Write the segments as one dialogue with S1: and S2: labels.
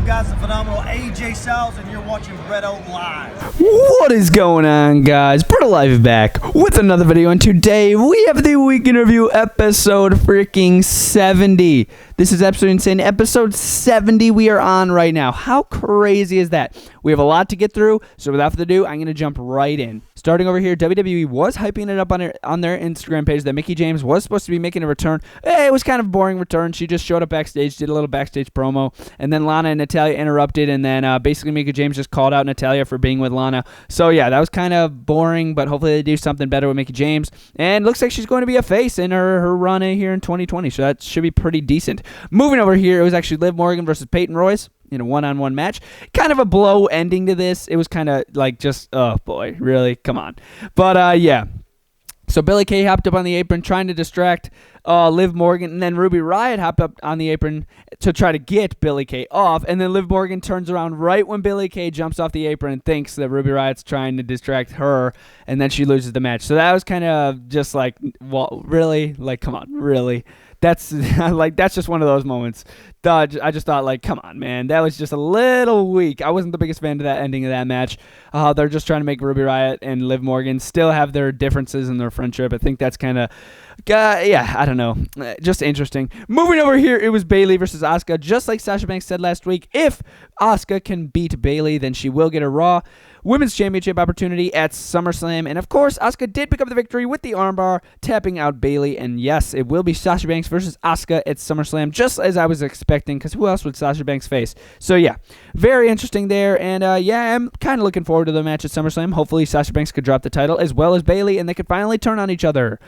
S1: up, guys? The phenomenal AJ Styles, and you're watching BrettO Live.
S2: What is going on, guys? BrettO Live is back with another video, and today we have the week in review episode freaking 70. This is absolutely insane. Episode 70 we are on right now. How crazy is that? We have a lot to get through, so without further ado, I'm going to jump right in. Starting over here, WWE was hyping it up on their Instagram page that Mickie James was supposed to be making a return. It was kind of a boring return. She just showed up backstage, did a little backstage promo, and then Lana and Natalya interrupted, and then basically Mickie James just called out Natalya for being with Lana. So yeah, that was kind of boring, but hopefully they do something better with Mickie James. And looks like she's going to be a face in her run in here in 2020, so that should be pretty decent. Moving over here, it was actually Liv Morgan versus Payton Royce in a one-on-one match. Kind of a blow ending to this. It was kind of like just, oh boy, really? Come on. But yeah. So Billie Kay hopped up on the apron trying to distract Liv Morgan, and then Ruby Riott hopped up on the apron to try to get Billie Kay off, and then Liv Morgan turns around right when Billie Kay jumps off the apron and thinks that Ruby Riott's trying to distract her, and then she loses the match. So that was kind of just like, well, really? Like, come on, really? That's like, that's just one of those moments. I just thought, like, come on, man. That was just a little weak. I wasn't the biggest fan of that ending of that match. They're just trying to make Ruby Riott and Liv Morgan still have their differences in their friendship. I think that's kind of, yeah, I don't know. Just interesting. Moving over here, it was Bayley versus Asuka. Just like Sasha Banks said last week, if Asuka can beat Bayley, then she will get a Raw Women's Championship opportunity at SummerSlam. And of course, Asuka did pick up the victory with the armbar, tapping out Bayley. And yes, it will be Sasha Banks versus Asuka at SummerSlam, just as I was expecting, because who else would Sasha Banks face? So yeah, very interesting there. And yeah, I'm kind of looking forward to the match at SummerSlam. Hopefully Sasha Banks could drop the title as well as Bayley, and they could finally turn on each other.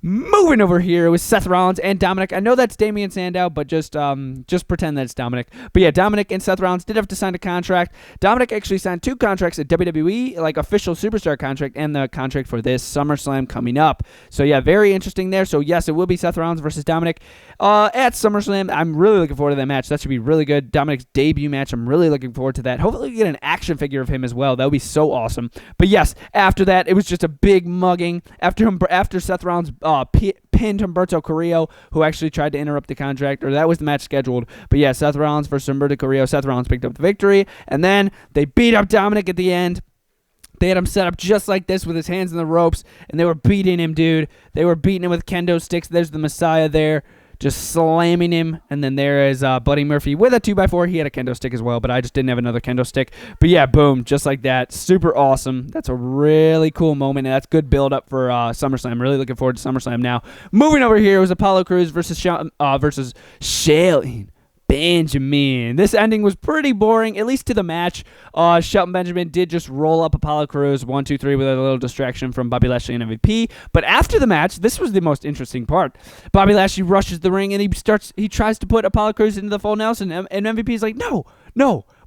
S2: Moving over here, it was Seth Rollins and Dominic. I know that's Damian Sandow, but just pretend that it's Dominic. But yeah, Dominic and Seth Rollins did have to sign a contract. Dominic actually signed 2 contracts at WWE, like official superstar contract, and the contract for this SummerSlam coming up. So yeah, very interesting there. So yes, it will be Seth Rollins versus Dominic at SummerSlam. I'm really looking forward to that match. That should be really good. Dominic's debut match. I'm really looking forward to that. Hopefully we get an action figure of him as well. That would be so awesome. But yes, after that, it was just a big mugging. After Seth Rollins pinned Humberto Carrillo, who actually tried to interrupt the contract, or that was the match scheduled. But yeah, Seth Rollins versus Humberto Carrillo. Seth Rollins picked up the victory, and then they beat up Dominic at the end. They had him set up just like this with his hands in the ropes, and they were beating him, dude. They were beating him with kendo sticks. There's the Messiah there, just slamming him. And then there is Buddy Murphy with a 2x4. He had a kendo stick as well, but I just didn't have another kendo stick. But yeah, boom, just like that. Super awesome. That's a really cool moment, and that's good build up for SummerSlam. Really looking forward to SummerSlam now. Moving over here was Apollo Crews versus Shelton Benjamin. This ending was pretty boring, at least to the match. Shelton Benjamin did just roll up Apollo Crews 1, 2, 3 with a little distraction from Bobby Lashley and MVP. But after the match, this was the most interesting part. Bobby Lashley rushes the ring and he tries to put Apollo Crews into the full Nelson, and MVP's like, no,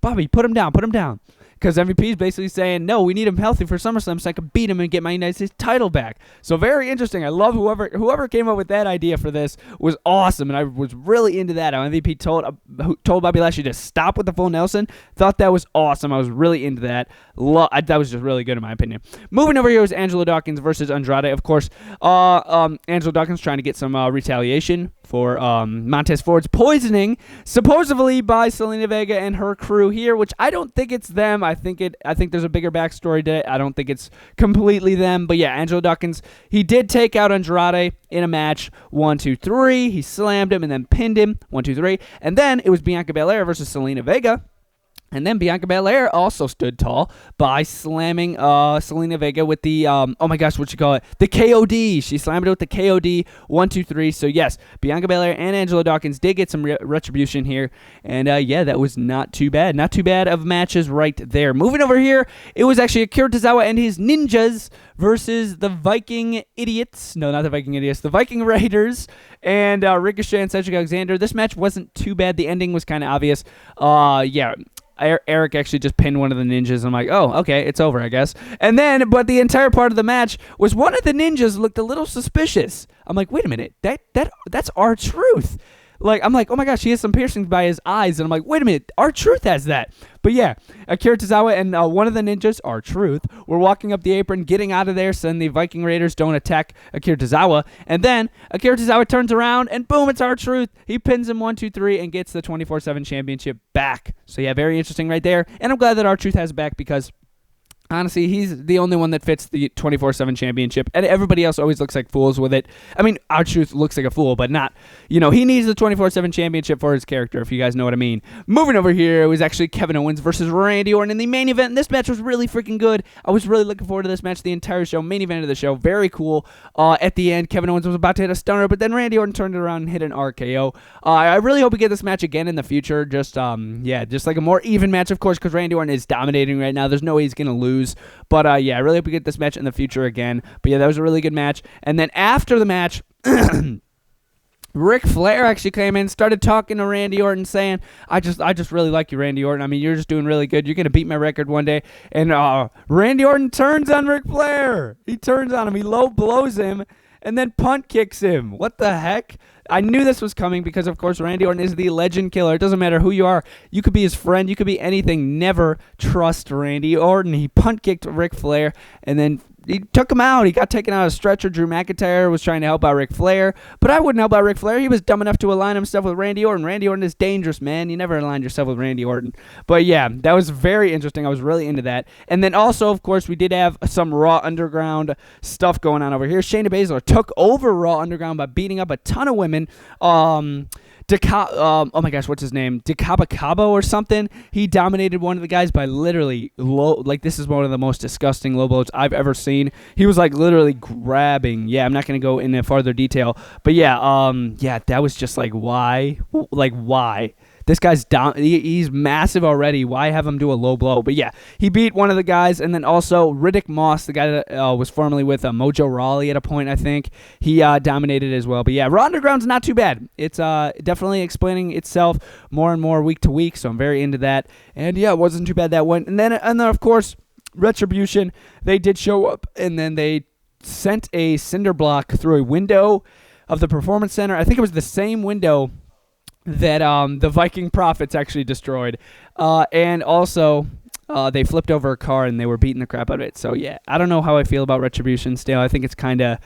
S2: Bobby, put him down. Because MVP is basically saying, no, we need him healthy for SummerSlam so I can beat him and get my United States title back. So very interesting. I love whoever came up with that idea for this was awesome, and I was really into that. How MVP told Bobby Lashley to stop with the full Nelson. Thought that was awesome. I was really into that. That was just really good in my opinion. Moving over here was Angelo Dawkins versus Andrade. Of course, Angelo Dawkins trying to get some retaliation for Montez Ford's poisoning, supposedly by Selena Vega and her crew here, which I don't think it's them. I think there's a bigger backstory to it. I don't think it's completely them. But yeah, Angelo Dawkins, he did take out Andrade in a match. 1, 2, 3. He slammed him and then pinned him. 1, 2, 3. And then it was Bianca Belair versus Selena Vega. And then Bianca Belair also stood tall by slamming Selena Vega with the, oh my gosh, what you call it? The KOD. She slammed it with the KOD. 1, 2, 3. So yes, Bianca Belair and Angelo Dawkins did get some retribution here. And yeah, that was not too bad. Not too bad of matches right there. Moving over here, it was actually Akira Tozawa and his ninjas versus the Viking Idiots. No, not the Viking Idiots. The Viking Raiders and Ricochet and Cedric Alexander. This match wasn't too bad. The ending was kind of obvious. Yeah. Eric actually just pinned one of the ninjas. I'm like, oh, okay, it's over, I guess. And then, but the entire part of the match was one of the ninjas looked a little suspicious. I'm like, wait a minute, that's R-Truth. Like, I'm like, oh my gosh, he has some piercings by his eyes. And I'm like, wait a minute, R-Truth has that. But yeah, Akira Tozawa and one of the ninjas, R-Truth, were walking up the apron, getting out of there so then the Viking Raiders don't attack Akira Tozawa. And then Akira Tozawa turns around and boom, it's R-Truth. He pins him 1, 2, 3 and gets the 24/7 championship back. So yeah, very interesting right there. And I'm glad that R-Truth has it back because honestly, he's the only one that fits the 24/7 championship, and everybody else always looks like fools with it. I mean, R-Truth looks like a fool, but not, he needs the 24/7 championship for his character, if you guys know what I mean. Moving over here, it was actually Kevin Owens versus Randy Orton in the main event, and this match was really freaking good. I was really looking forward to this match the entire show, main event of the show, very cool. At the end, Kevin Owens was about to hit a stunner, but then Randy Orton turned it around and hit an RKO. I really hope we get this match again in the future, just like a more even match, of course, because Randy Orton is dominating right now. There's no way he's going to lose. But I really hope we get this match in the future again. But yeah, that was a really good match. And then after the match, Ric Flair actually came in, started talking to Randy Orton, saying, I just really like you, Randy Orton. I mean, you're just doing really good. You're going to beat my record one day. And Randy Orton turns on Ric Flair. He turns on him. He low blows him and then punt kicks him. What the heck? I knew this was coming because, of course, Randy Orton is the legend killer. It doesn't matter who you are. You could be his friend. You could be anything. Never trust Randy Orton. He punt kicked Ric Flair, and then he took him out. He got taken out of a stretcher. Drew McIntyre was trying to help out Ric Flair, but I wouldn't help out Ric Flair. He was dumb enough to align himself with Randy Orton. Randy Orton is dangerous, man. You never align yourself with Randy Orton. But yeah, that was very interesting. I was really into that. And then also, of course, we did have some Raw Underground stuff going on over here. Shayna Baszler took over Raw Underground by beating up a ton of women. Oh my gosh, what's his name? Cabo or something. He dominated one of the guys by literally this is one of the most disgusting low blows I've ever seen. He was like literally grabbing. Yeah, I'm not gonna go into further detail, but that was just like why? Like why? This guy's down. He's massive already. Why have him do a low blow? But yeah, he beat one of the guys, and then also Riddick Moss, the guy that was formerly with Mojo Rawley at a point, I think. He dominated as well. But yeah, Raw Underground's not too bad. It's definitely explaining itself more and more week to week, so I'm very into that. And yeah, it wasn't too bad that one. And then of course, Retribution, they did show up, and then they sent a cinder block through a window of the Performance Center. I think it was the same window that the Viking Prophets actually destroyed. And also, they flipped over a car and they were beating the crap out of it. So, yeah, I don't know how I feel about Retribution still. I think it's kind of...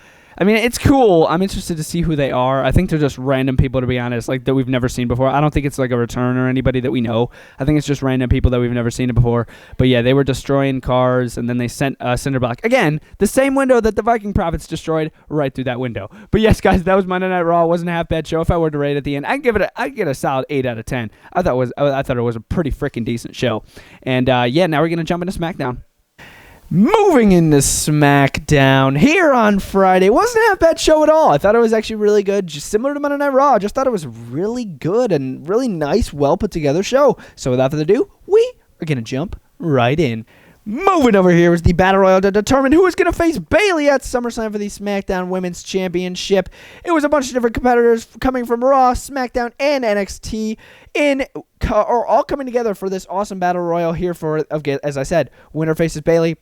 S2: I mean, it's cool. I'm interested to see who they are. I think they're just random people, to be honest, like that we've never seen before. I don't think it's like a return or anybody that we know. I think it's just random people that we've never seen it before. But yeah, they were destroying cars, and then they sent a cinder block. Again, the same window that the Viking Prophets destroyed, right through that window. But yes, guys, that was Monday Night Raw. It wasn't a half bad show. If I were to rate at the end, I'd get a solid 8 out of 10. I thought it was a pretty freaking decent show. And now we're gonna jump into SmackDown. Moving into SmackDown here on Friday. Wasn't a half bad show at all. I thought it was actually really good, just similar to Monday Night Raw. I just thought it was really good and really nice, well put together show. So without further ado, we are going to jump right in. Moving over here was the Battle Royal to determine who was going to face Bayley at Summerslam for the SmackDown Women's Championship. It was a bunch of different competitors coming from Raw, SmackDown, and NXT all coming together for this awesome Battle Royal here as I said, winner faces Bayley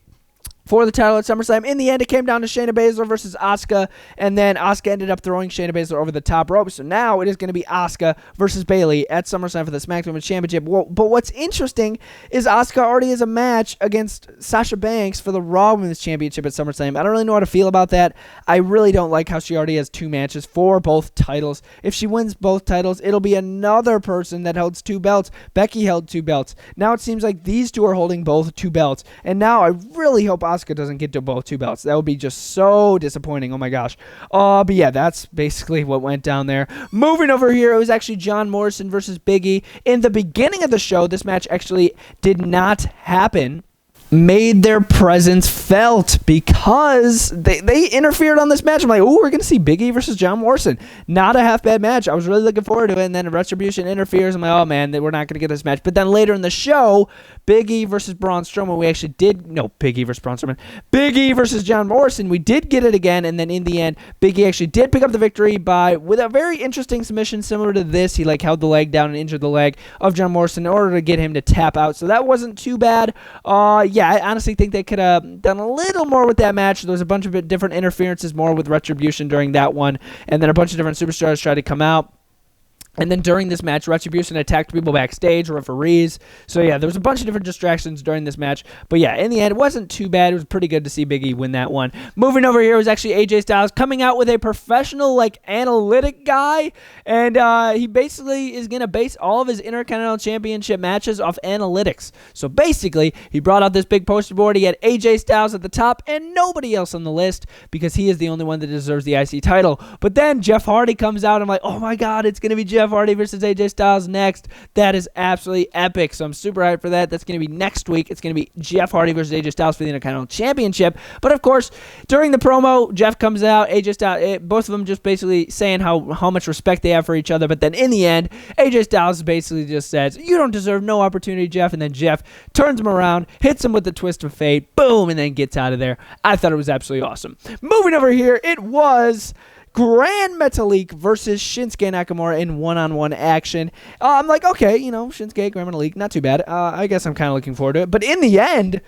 S2: for the title at SummerSlam. In the end, it came down to Shayna Baszler versus Asuka, and then Asuka ended up throwing Shayna Baszler over the top rope. So now it is going to be Asuka versus Bayley at SummerSlam for the SmackDown Women's Championship. But what's interesting is Asuka already has a match against Sasha Banks for the Raw Women's Championship at SummerSlam. I don't really know how to feel about that. I really don't like how she already has 2 matches for both titles. If she wins both titles, it'll be another person that holds 2 belts. Becky held 2 belts. Now it seems like these 2 are holding both 2 belts. And now I really hope Asuka doesn't get to both 2 belts. That would be just so disappointing. Oh my gosh. But yeah, that's basically what went down there. Moving over here, it was actually John Morrison versus Biggie. In the beginning of the show, this match actually did not happen. Made their presence felt because they interfered on this match. I'm like, oh, we're going to see Biggie versus John Morrison. Not a half bad match. I was really looking forward to it, and then Retribution interferes. I'm like, oh, man, we're not going to get this match. But then later in the show, Biggie versus Braun Strowman, Biggie versus John Morrison, we did get it again, and then in the end, Biggie actually did pick up the victory with a very interesting submission similar to this. He held the leg down and injured the leg of John Morrison in order to get him to tap out. So that wasn't too bad. Yeah, I honestly think they could have done a little more with that match. There was a bunch of different interferences more with Retribution during that one, and then a bunch of different superstars tried to come out. And then during this match, Retribution attacked people backstage, referees. So, yeah, there was a bunch of different distractions during this match. But, yeah, in the end, it wasn't too bad. It was pretty good to see Biggie win that one. Moving over here was actually AJ Styles coming out with a professional, analytic guy. And he basically is going to base all of his Intercontinental Championship matches off analytics. So, basically, he brought out this big poster board. He had AJ Styles at the top and nobody else on the list because he is the only one that deserves the IC title. But then Jeff Hardy comes out. I'm like, oh, my God, it's going to be Jeff Hardy versus AJ Styles next. That is absolutely epic. So I'm super hyped for that. That's going to be next week. It's going to be Jeff Hardy versus AJ Styles for the Intercontinental Championship. But of course, during the promo, Jeff comes out, AJ Styles, both of them just basically saying how much respect they have for each other. But then in the end, AJ Styles basically just says, "You don't deserve no opportunity, Jeff." And then Jeff turns him around, hits him with the twist of fate, boom, and then gets out of there. I thought it was absolutely awesome. Moving over here, it was Gran Metalik versus Shinsuke Nakamura in one-on-one action. I'm like, okay, Shinsuke, Gran Metalik, not too bad. I guess I'm kind of looking forward to it. But in the end,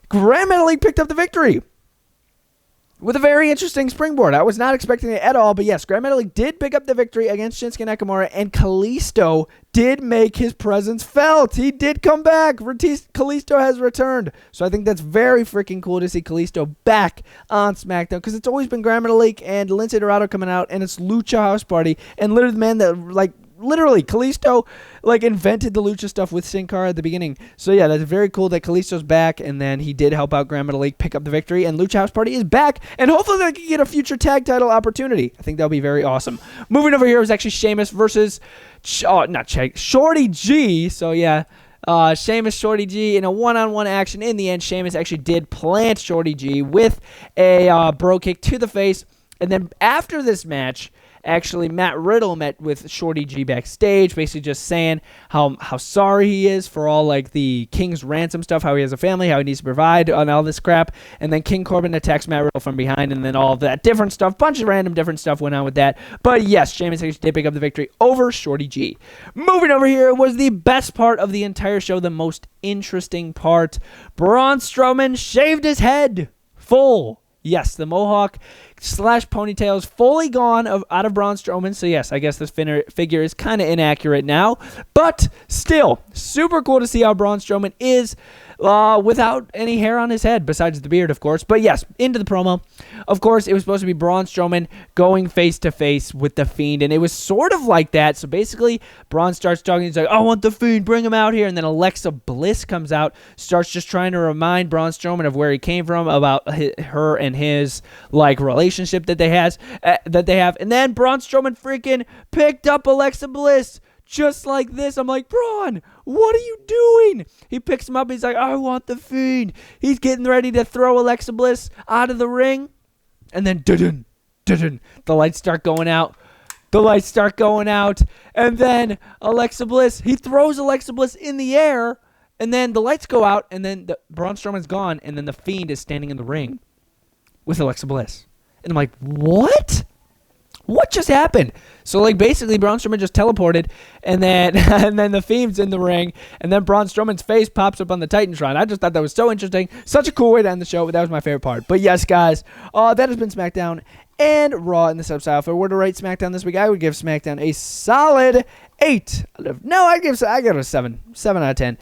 S2: Gran Metalik picked up the victory with a very interesting springboard. I was not expecting it at all, but yes, Gran Metalik did pick up the victory against Shinsuke Nakamura, and Kalisto did make his presence felt. He did come back. Kalisto has returned. So I think that's very freaking cool to see Kalisto back on SmackDown, because it's always been Gran Metalik and Lince Dorado coming out, and it's Lucha House Party, and literally the man that, literally, Kalisto, invented the Lucha stuff with Sin Cara at the beginning. So, yeah, that's very cool that Kalisto's back, and then he did help out Gran Metalik pick up the victory, and Lucha House Party is back, and hopefully they can get a future tag title opportunity. I think that'll be very awesome. Moving over here is actually Sheamus versus, Shorty G. So, yeah, Sheamus, Shorty G in a one-on-one action. In the end, Sheamus actually did plant Shorty G with a bro kick to the face, and then after this match, actually, Matt Riddle met with Shorty G backstage, basically just saying how sorry he is for all, the King's ransom stuff, how he has a family, how he needs to provide, and all this crap. And then King Corbin attacks Matt Riddle from behind, and then all of that different stuff, bunch of random different stuff went on with that. But yes, Sheamus actually did pick up the victory over Shorty G. Moving over here was the best part of the entire show, the most interesting part. Braun Strowman shaved his head full. Yes, the mohawk / ponytail is fully gone out of Braun Strowman. So, yes, I guess this figure is kind of inaccurate now. But still, super cool to see how Braun Strowman is without any hair on his head, besides the beard, of course. But, yes, into the promo. Of course, it was supposed to be Braun Strowman going face-to-face with The Fiend, and it was sort of like that. So, basically, Braun starts talking. He's like, "I want The Fiend. Bring him out here." And then Alexa Bliss comes out, starts just trying to remind Braun Strowman of where he came from, about her and his, relationship that they have. And then Braun Strowman freaking picked up Alexa Bliss just like this. I'm like, Braun, what are you doing? He picks him up. He's like, "I want The Fiend." He's getting ready to throw Alexa Bliss out of the ring. And then, the lights start going out. And then Alexa Bliss, he throws Alexa Bliss in the air. And then the lights go out. And then Braun Strowman's gone. And then The Fiend is standing in the ring with Alexa Bliss. And I'm like, what? What just happened? So, basically, Braun Strowman just teleported, and then The Fiend's in the ring, and then Braun Strowman's face pops up on the Titantron. I just thought that was so interesting. Such a cool way to end the show. That was my favorite part. But, yes, guys, that has been SmackDown and Raw in the substyle. If I were to rate SmackDown this week, I would give SmackDown a solid 8. No, I give it a 7. 7 out of 10.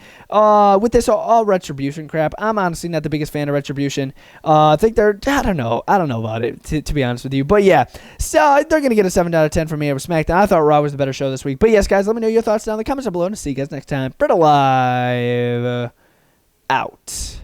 S2: With this all Retribution crap, I'm honestly not the biggest fan of Retribution. I think I don't know about it, to be honest with you. But yeah, so they're going to get a 7 out of 10 from me over SmackDown. I thought Raw was the better show this week. But yes, guys, let me know your thoughts down in the comments below, and see you guys next time. BrettO Live out.